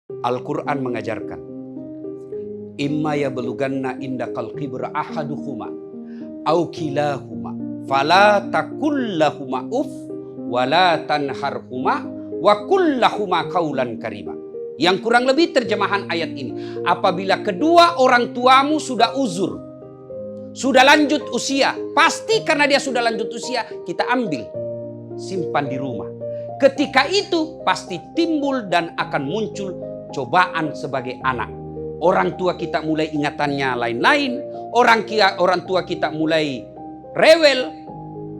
Al-Quran mengajarkan, imma yablughanna indakal kibra ahaduhuma au kilahuma fala takullahuma uf wala tanharhuma wa kullahuma qaulan karima. Yang kurang lebih terjemahan ayat ini, apabila kedua orang tuamu sudah uzur, sudah lanjut usia, pasti karena dia sudah lanjut usia, kita ambil, simpan di rumah. Ketika itu pasti timbul dan akan muncul cobaan sebagai anak. Orang tua kita mulai ingatannya lain-lain, orang tua kita mulai rewel,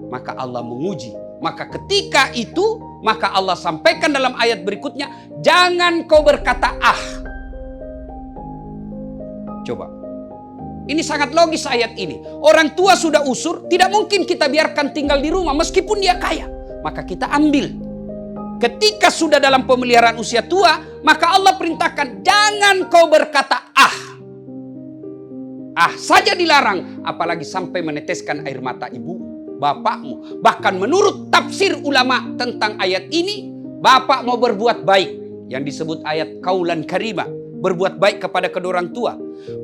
maka Allah menguji. Maka ketika itu, maka Allah sampaikan dalam ayat berikutnya, jangan kau berkata ah. Coba. Ini sangat logis ayat ini. Orang tua sudah usur, tidak mungkin kita biarkan tinggal di rumah meskipun dia kaya. Maka kita ambil. Ketika sudah dalam pemeliharaan usia tua, maka Allah perintahkan, jangan kau berkata ah. Ah saja dilarang, apalagi sampai meneteskan air mata ibu, bapakmu. Bahkan menurut tafsir ulama tentang ayat ini, bapak mau berbuat baik, yang disebut ayat kaulan karimah, berbuat baik kepada kedua orang tua.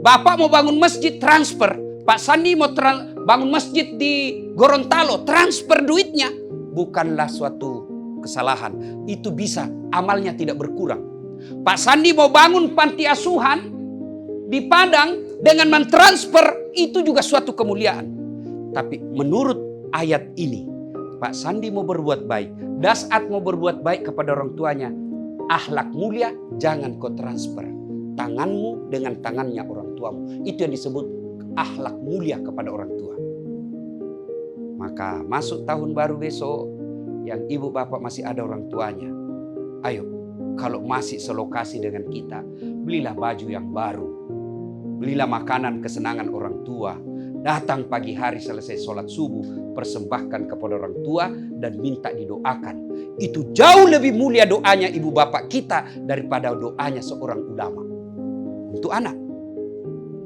Bapak mau bangun masjid, transfer. Pak Sandi mau bangun masjid di Gorontalo, transfer duitnya. Bukanlah suatu kesalahan. Itu bisa, amalnya tidak berkurang. Pak Sandi mau bangun panti asuhan di Padang dengan mentransfer, itu juga suatu kemuliaan. Tapi menurut ayat ini, Pak Sandi mau berbuat baik, Dasat mau berbuat baik kepada orang tuanya, akhlak mulia jangan kau transfer. Tanganmu dengan tangannya orang tuamu. Itu yang disebut akhlak mulia kepada orang tua. Maka masuk tahun baru besok, yang ibu bapak masih ada orang tuanya, ayo, kalau masih selokasi dengan kita, belilah baju yang baru, belilah makanan kesenangan orang tua, datang pagi hari selesai sholat subuh, persembahkan kepada orang tua dan minta didoakan. Itu jauh lebih mulia doanya ibu bapak kita daripada doanya seorang ulama untuk anak.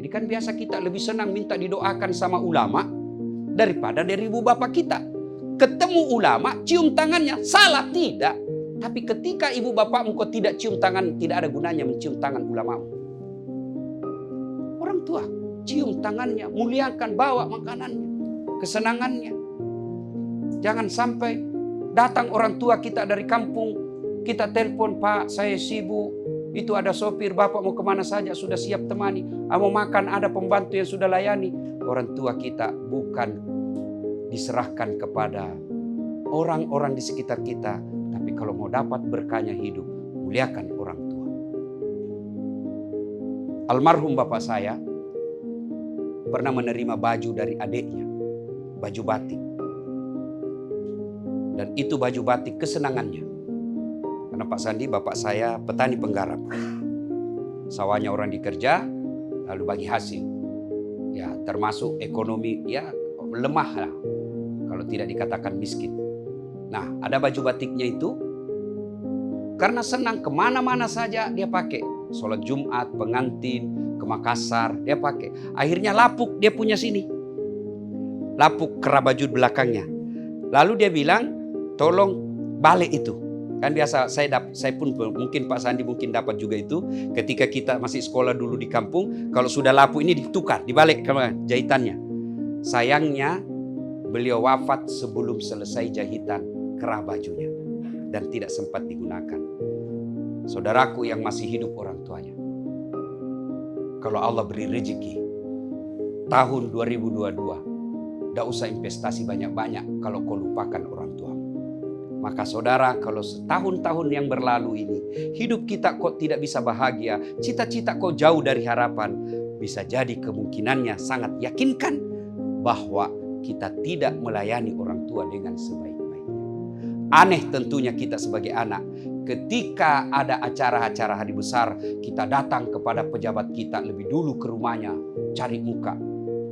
Jadi kan biasa kita lebih senang minta didoakan sama ulama daripada dari ibu bapak kita. Ketemu ulama, cium tangannya, salah tidak. Tapi ketika ibu bapakmu kau tidak cium tangan, tidak ada gunanya mencium tangan ulamamu. Orang tua, cium tangannya, muliakan, bawa makanannya, kesenangannya. Jangan sampai datang orang tua kita dari kampung, kita telepon, Pak saya sibuk, itu ada sopir, bapak mau kemana saja, sudah siap temani. Mau makan, ada pembantu yang sudah layani. Orang tua kita bukan diserahkan kepada orang-orang di sekitar kita, tapi kalau mau dapat berkahnya hidup, muliakan orang tua. Almarhum bapak saya pernah menerima baju dari adiknya, baju batik. Dan itu baju batik kesenangannya. Karena Pak Sandi, bapak saya petani penggarap. Sawahnya orang dikerja, lalu bagi hasil. Ya, termasuk ekonomi, ya lemah lah, kalau tidak dikatakan miskin. Nah, ada baju batiknya itu, karena senang kemana-mana saja dia pakai. Sholat Jumat, pengantin, ke Makassar, dia pakai. Akhirnya lapuk dia punya sini. Lapuk kera baju belakangnya. Lalu dia bilang, tolong balik itu. Kan biasa saya pun mungkin Pak Sandi mungkin dapat juga itu. Ketika kita masih sekolah dulu di kampung, kalau sudah lapuk ini ditukar, dibalik ke jahitannya. Sayangnya beliau wafat sebelum selesai jahitan kerah bajunya dan tidak sempat digunakan. Saudaraku yang masih hidup orang tuanya, kalau Allah beri rezeki tahun 2022, tidak usah investasi banyak-banyak kalau kau lupakan orang tua. Maka saudara, kalau setahun-tahun yang berlalu ini hidup kita kok tidak bisa bahagia, cita-cita kok jauh dari harapan, bisa jadi kemungkinannya sangat yakinkan bahwa kita tidak melayani orang tua dengan sebaik-baiknya. Aneh tentunya kita sebagai anak, ketika ada acara-acara hari besar, kita datang kepada pejabat kita lebih dulu ke rumahnya, cari muka.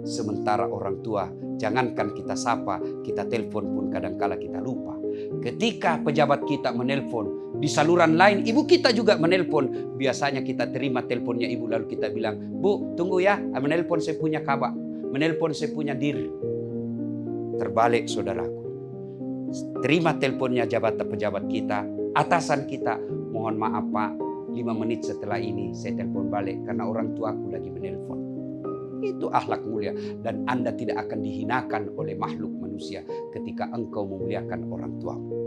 Sementara orang tua, jangankan kita sapa, kita telepon pun kadangkala kita lupa. Ketika pejabat kita menelpon, di saluran lain ibu kita juga menelpon. Biasanya kita terima teleponnya ibu, lalu kita bilang, Bu tunggu ya, menelpon saya punya kabar, menelpon saya punya diri. Terbalik saudaraku, terima teleponnya pejabat kita, atasan kita, mohon maaf Pak, 5 menit setelah ini saya telepon balik karena orang tuaku lagi menelpon. Itu akhlak mulia, dan Anda tidak akan dihinakan oleh makhluk manusia ketika engkau memuliakan orang tuamu.